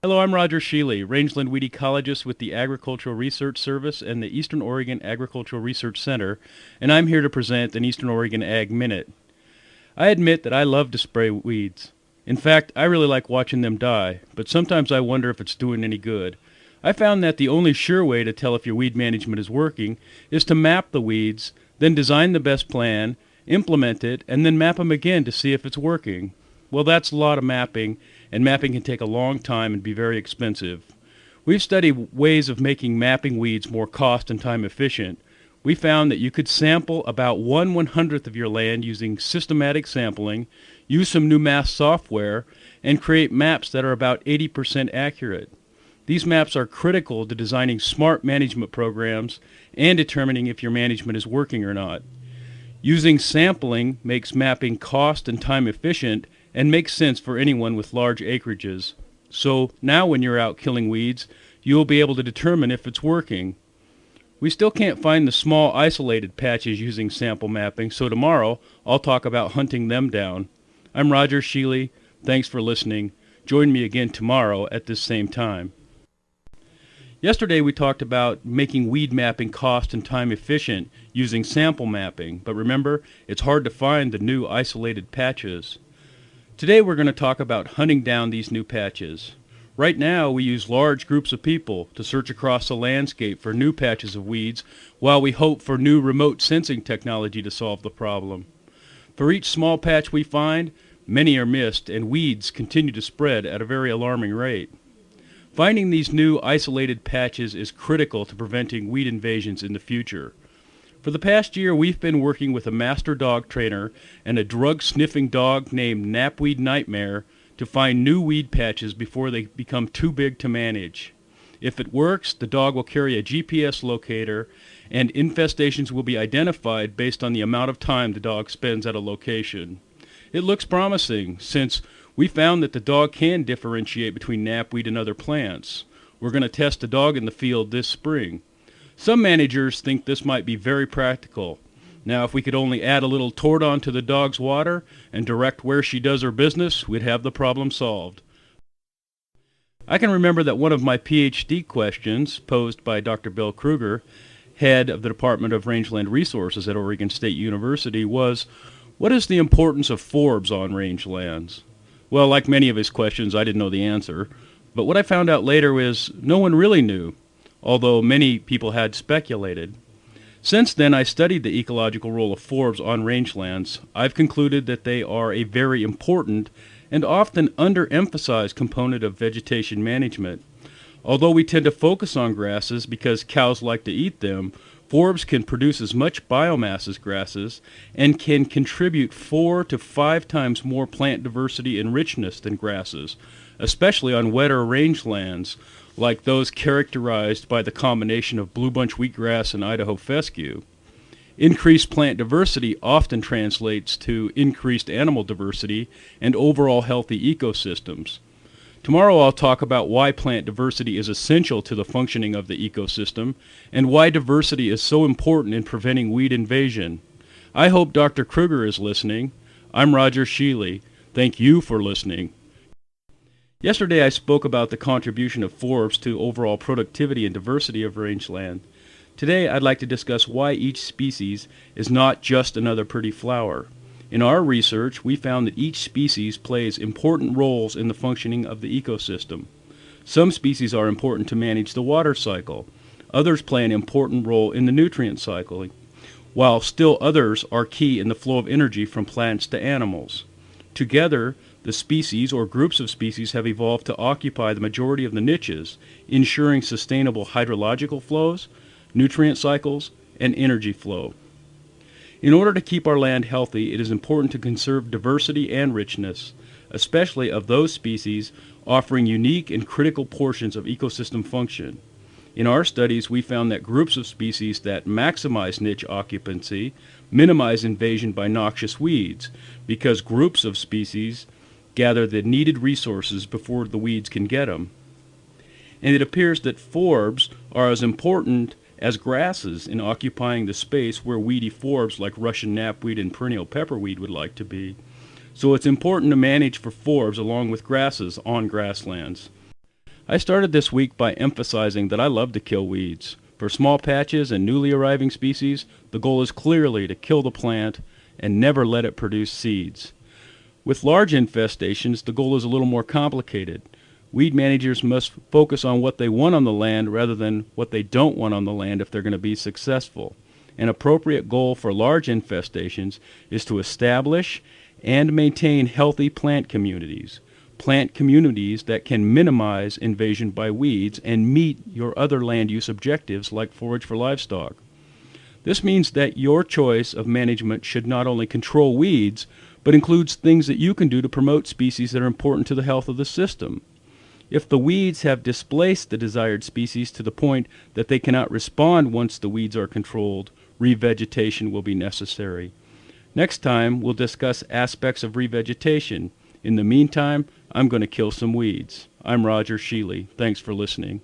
Hello, I'm Roger Sheley, rangeland weed ecologist with the Agricultural Research Service and the Eastern Oregon Agricultural Research Center, and I'm here to present an Eastern Oregon Ag Minute. I admit that I love to spray weeds. In fact, I really like watching them die, but sometimes I wonder if it's doing any good. I found that the only sure way to tell if your weed management is working is to map the weeds, then design the best plan, implement it, and then map them again to see if it's working. Well, that's a lot of mapping, and mapping can take a long time and be very expensive. We've studied ways of making mapping weeds more cost and time efficient. We found that you could sample about 1/100th of your land using systematic sampling, use some new math software, and create maps that are about 80% accurate. These maps are critical to designing smart management programs and determining if your management is working or not. Using sampling makes mapping cost and time efficient and makes sense for anyone with large acreages. So now when you're out killing weeds, you'll be able to determine if it's working. We still can't find the small isolated patches using sample mapping, so tomorrow I'll talk about hunting them down. I'm Roger Sheley. Thanks for listening. Join me again tomorrow at this same time. Yesterday we talked about making weed mapping cost and time efficient using sample mapping, but remember, it's hard to find the new isolated patches. Today we're going to talk about hunting down these new patches. Right now we use large groups of people to search across the landscape for new patches of weeds while we hope for new remote sensing technology to solve the problem. For each small patch we find, many are missed and weeds continue to spread at a very alarming rate. Finding these new isolated patches is critical to preventing weed invasions in the future. For the past year, we've been working with a master dog trainer and a drug-sniffing dog named Knapweed Nightmare to find new weed patches before they become too big to manage. If it works, the dog will carry a GPS locator and infestations will be identified based on the amount of time the dog spends at a location. It looks promising since we found that the dog can differentiate between knapweed and other plants. We're going to test the dog in the field this spring. Some managers think this might be very practical. Now, if we could only add a little Tordon to the dog's water and direct where she does her business, we'd have the problem solved. I can remember that one of my PhD questions, posed by Dr. Bill Kruger, head of the Department of Rangeland Resources at Oregon State University, was, what is the importance of Forbes on rangelands? Well, like many of his questions, I didn't know the answer, but what I found out later is no one really knew, although many people had speculated. Since then, I studied the ecological role of forbs on rangelands. I've concluded that they are a very important and often underemphasized component of vegetation management. Although we tend to focus on grasses because cows like to eat them, forbs can produce as much biomass as grasses and can contribute 4 to 5 times more plant diversity and richness than grasses, especially on wetter rangelands like those characterized by the combination of blue bunch wheatgrass and Idaho fescue. Increased plant diversity often translates to increased animal diversity and overall healthy ecosystems. Tomorrow I'll talk about why plant diversity is essential to the functioning of the ecosystem and why diversity is so important in preventing weed invasion. I hope Dr. Kruger is listening. I'm Roger Sheley. Thank you for listening. Yesterday I spoke about the contribution of forbs to overall productivity and diversity of rangeland. Today I'd like to discuss why each species is not just another pretty flower. In our research, we found that each species plays important roles in the functioning of the ecosystem. Some species are important to manage the water cycle. Others play an important role in the nutrient cycle, while still others are key in the flow of energy from plants to animals. Together, the species or groups of species have evolved to occupy the majority of the niches, ensuring sustainable hydrological flows, nutrient cycles, and energy flow. In order to keep our land healthy, it is important to conserve diversity and richness, especially of those species offering unique and critical portions of ecosystem function. In our studies, we found that groups of species that maximize niche occupancy minimize invasion by noxious weeds, because groups of species gather the needed resources before the weeds can get them. And it appears that forbs are as important as grasses in occupying the space where weedy forbs like Russian knapweed and perennial pepperweed would like to be. So it's important to manage for forbs along with grasses on grasslands. I started this week by emphasizing that I love to kill weeds. For small patches and newly arriving species, the goal is clearly to kill the plant and never let it produce seeds. With large infestations, the goal is a little more complicated. Weed managers must focus on what they want on the land rather than what they don't want on the land if they're going to be successful. An appropriate goal for large infestations is to establish and maintain healthy plant communities that can minimize invasion by weeds and meet your other land use objectives like forage for livestock. This means that your choice of management should not only control weeds, but includes things that you can do to promote species that are important to the health of the system. If the weeds have displaced the desired species to the point that they cannot respond once the weeds are controlled, revegetation will be necessary. Next time, we'll discuss aspects of revegetation. In the meantime, I'm going to kill some weeds. I'm Roger Sheley. Thanks for listening.